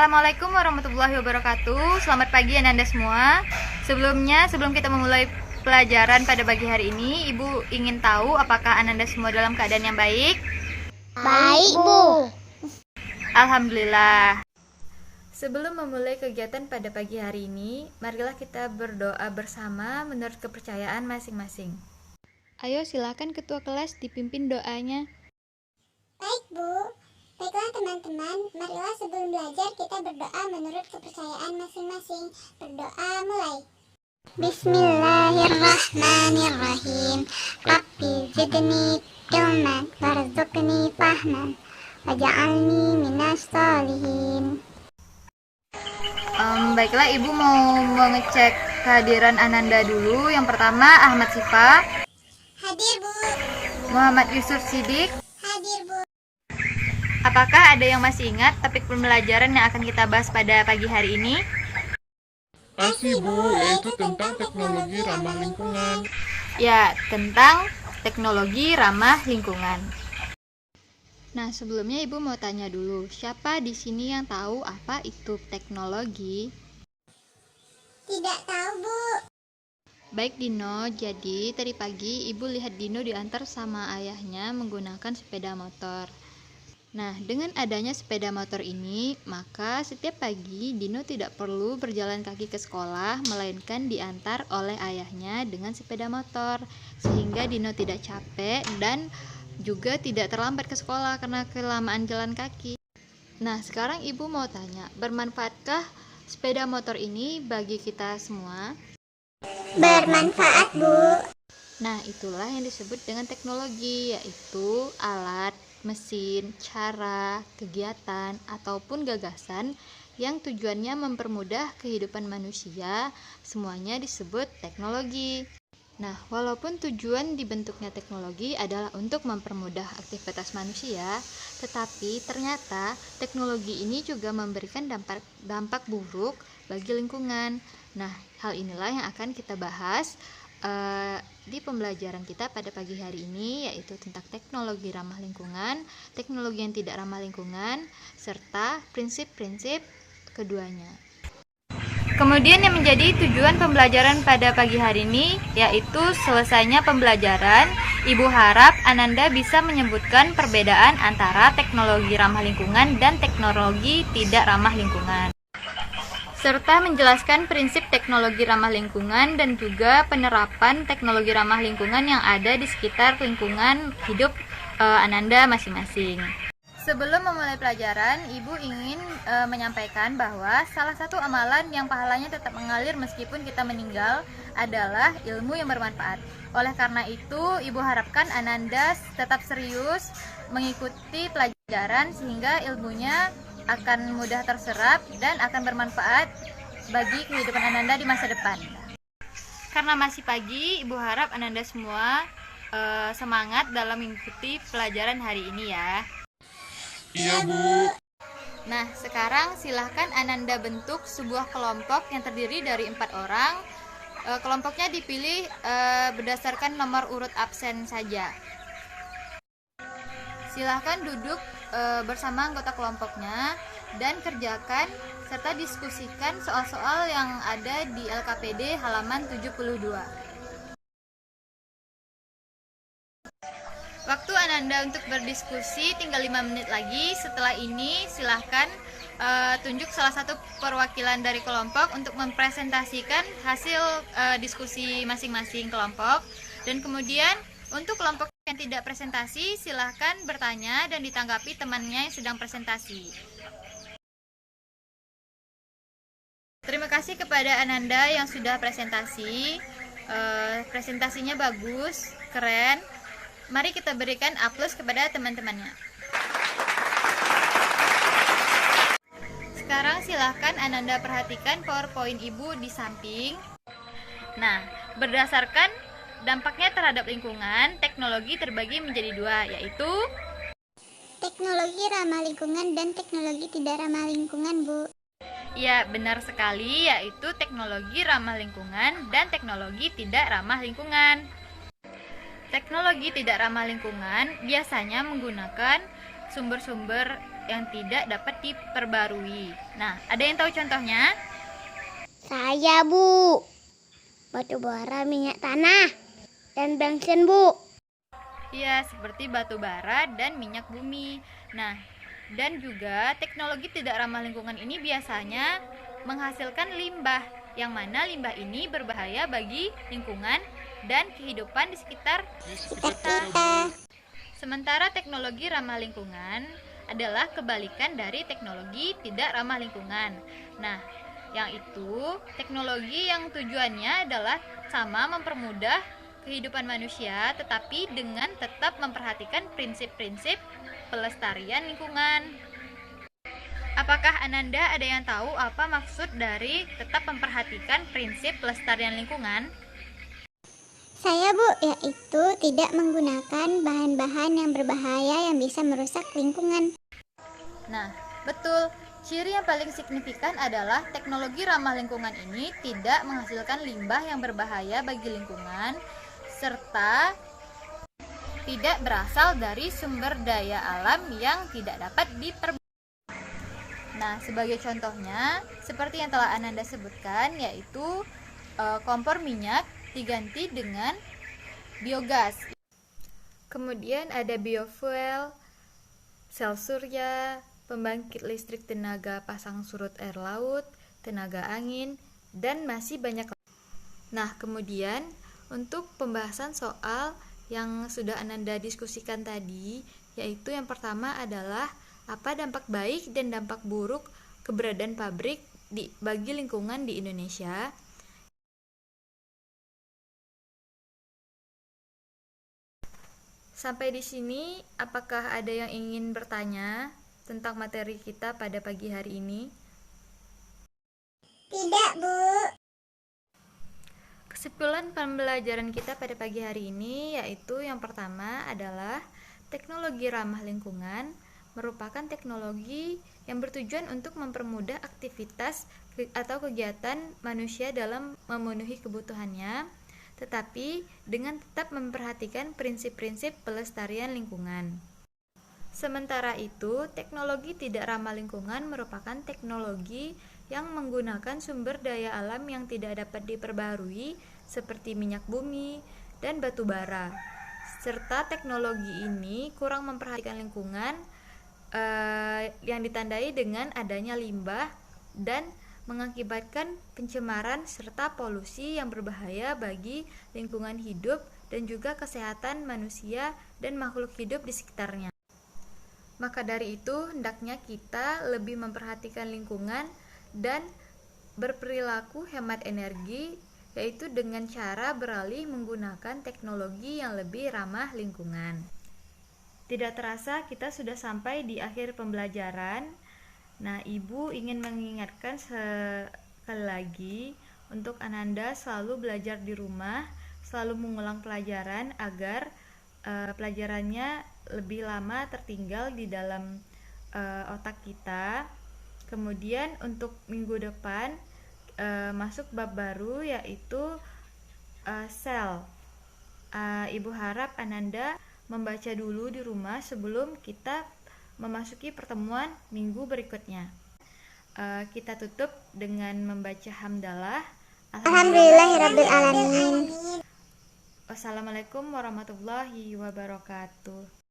Assalamualaikum warahmatullahi wabarakatuh. Selamat pagi Ananda semua. Sebelum kita memulai pelajaran pada pagi hari ini, Ibu ingin tahu apakah Ananda semua dalam keadaan yang baik? Baik, Bu. Alhamdulillah. Sebelum memulai kegiatan pada pagi hari ini, marilah kita berdoa bersama menurut kepercayaan masing-masing. Ayo silakan ketua kelas dipimpin doanya. Baik, Bu. Baiklah teman-teman, marilah sebelum belajar kita berdoa menurut kepercayaan masing-masing. Berdoa mulai. Bismillahirrahmanirrahim. Rabbi zidni ilman warzuqni fahman waj'alni minas sholihin. Baiklah, Ibu mau mengecek kehadiran Ananda dulu. Yang pertama, Ahmad Sifa. Hadir, Bu. Muhammad Yusuf Sidik. Hadir, Bu. Apakah ada yang masih ingat topik pembelajaran yang akan kita bahas pada pagi hari ini? Masih, Bu, yaitu tentang teknologi ramah lingkungan. Ya, tentang teknologi ramah lingkungan. Nah, sebelumnya Ibu mau tanya dulu, siapa di sini yang tahu apa itu teknologi? Tidak tahu, Bu. Baik Dino, jadi tadi pagi Ibu lihat Dino diantar sama ayahnya menggunakan sepeda motor. Nah, dengan adanya sepeda motor ini, maka setiap pagi Dino tidak perlu berjalan kaki ke sekolah, melainkan diantar oleh ayahnya dengan sepeda motor, sehingga Dino tidak capek dan juga tidak terlambat ke sekolah karena kelamaan jalan kaki. Nah, sekarang Ibu mau tanya, bermanfaatkah sepeda motor ini bagi kita semua? Bermanfaat, Bu. Nah, itulah yang disebut dengan teknologi, yaitu alat, mesin, cara, kegiatan, ataupun gagasan yang tujuannya mempermudah kehidupan manusia, semuanya disebut teknologi. Nah, walaupun tujuan dibentuknya teknologi adalah untuk mempermudah aktivitas manusia, tetapi ternyata teknologi ini juga memberikan dampak buruk bagi lingkungan. Nah, hal inilah yang akan kita bahas di pembelajaran kita pada pagi hari ini, yaitu tentang teknologi ramah lingkungan, teknologi yang tidak ramah lingkungan, serta prinsip-prinsip keduanya. Kemudian yang menjadi tujuan pembelajaran pada pagi hari ini, yaitu selesainya pembelajaran, Ibu harap Ananda bisa menyebutkan perbedaan antara teknologi ramah lingkungan dan teknologi tidak ramah lingkungan, serta menjelaskan prinsip teknologi ramah lingkungan dan juga penerapan teknologi ramah lingkungan yang ada di sekitar lingkungan hidup Ananda masing-masing. Sebelum memulai pelajaran, Ibu ingin menyampaikan bahwa salah satu amalan yang pahalanya tetap mengalir meskipun kita meninggal adalah ilmu yang bermanfaat. Oleh karena itu, Ibu harapkan Ananda tetap serius mengikuti pelajaran sehingga ilmunya akan mudah terserap dan akan bermanfaat bagi kehidupan Ananda di masa depan. Karena masih pagi, Ibu harap Ananda semua semangat dalam mengikuti pelajaran hari ini ya. Iya, Bu. Nah, sekarang silahkan Ananda bentuk sebuah kelompok yang terdiri dari 4 orang. Kelompoknya dipilih berdasarkan nomor urut absen saja. Silahkan duduk bersama anggota kelompoknya dan kerjakan serta diskusikan soal-soal yang ada di LKPD halaman 72. Waktu Ananda untuk berdiskusi tinggal 5 menit lagi. Setelah ini silahkan tunjuk salah satu perwakilan dari kelompok untuk mempresentasikan hasil diskusi masing-masing kelompok. Dan kemudian untuk kelompok yang tidak presentasi, silahkan bertanya dan ditanggapi temannya yang sedang presentasi. Terima kasih kepada Ananda yang sudah presentasi. Presentasinya bagus, keren. Mari kita berikan aplaus kepada teman-temannya. Sekarang silahkan Ananda perhatikan PowerPoint Ibu di samping. Nah, berdasarkan dampaknya terhadap lingkungan, teknologi terbagi menjadi 2, yaitu Teknologi ramah lingkungan dan teknologi tidak ramah lingkungan, Bu. ya, benar sekali, yaitu teknologi ramah lingkungan dan teknologi tidak ramah lingkungan. Teknologi tidak ramah lingkungan biasanya menggunakan sumber-sumber yang tidak dapat diperbarui. Nah, ada yang tahu contohnya? Saya, Bu. Batu bara, minyak tanah, dan bensin, Bu. Iya, seperti batu bara dan minyak bumi. Nah, dan juga teknologi tidak ramah lingkungan ini biasanya menghasilkan limbah, yang mana limbah ini berbahaya bagi lingkungan dan kehidupan di sekitar kita. Sementara teknologi ramah lingkungan adalah kebalikan dari teknologi tidak ramah lingkungan. Nah, yang itu teknologi yang tujuannya adalah sama mempermudah kehidupan manusia, tetapi dengan tetap memperhatikan prinsip-prinsip pelestarian lingkungan. Apakah Ananda ada yang tahu apa maksud dari tetap memperhatikan prinsip pelestarian lingkungan? Saya, Bu, yaitu tidak menggunakan bahan-bahan yang berbahaya yang bisa merusak lingkungan. Nah, betul. Ciri yang paling signifikan adalah teknologi ramah lingkungan ini tidak menghasilkan limbah yang berbahaya bagi lingkungan, serta tidak berasal dari sumber daya alam yang tidak dapat diperbaiki. Nah, sebagai contohnya, seperti yang telah Ananda sebutkan, yaitu kompor minyak diganti dengan biogas. Kemudian ada biofuel, sel surya, pembangkit listrik tenaga pasang surut air laut, tenaga angin, dan masih banyak lagi. Nah, kemudian untuk pembahasan soal yang sudah Ananda diskusikan tadi, yaitu yang pertama adalah apa dampak baik dan dampak buruk keberadaan pabrik bagi lingkungan di Indonesia. Sampai di sini, apakah ada yang ingin bertanya tentang materi kita pada pagi hari ini? Tidak, Bu. Kesimpulan pembelajaran kita pada pagi hari ini yaitu yang pertama adalah teknologi ramah lingkungan merupakan teknologi yang bertujuan untuk mempermudah aktivitas atau kegiatan manusia dalam memenuhi kebutuhannya, tetapi dengan tetap memperhatikan prinsip-prinsip pelestarian lingkungan. Sementara itu, teknologi tidak ramah lingkungan merupakan teknologi yang menggunakan sumber daya alam yang tidak dapat diperbarui seperti minyak bumi dan batu bara. Serta teknologi ini kurang memperhatikan lingkungan yang ditandai dengan adanya limbah dan mengakibatkan pencemaran serta polusi yang berbahaya bagi lingkungan hidup dan juga kesehatan manusia dan makhluk hidup di sekitarnya. Maka dari itu, hendaknya kita lebih memperhatikan lingkungan dan berperilaku hemat energi, yaitu dengan cara beralih menggunakan teknologi yang lebih ramah lingkungan. Tidak terasa kita sudah sampai di akhir pembelajaran. Nah, Ibu ingin mengingatkan sekali lagi untuk Ananda selalu belajar di rumah, selalu mengulang pelajaran agar pelajarannya lebih lama tertinggal di dalam otak kita. Kemudian untuk minggu depan masuk bab baru yaitu sel. Ibu harap Ananda membaca dulu di rumah sebelum kita memasuki pertemuan minggu berikutnya. Kita tutup dengan membaca hamdalah. Alhamdulillahirrabbilalamin. Wassalamualaikum warahmatullahi wabarakatuh.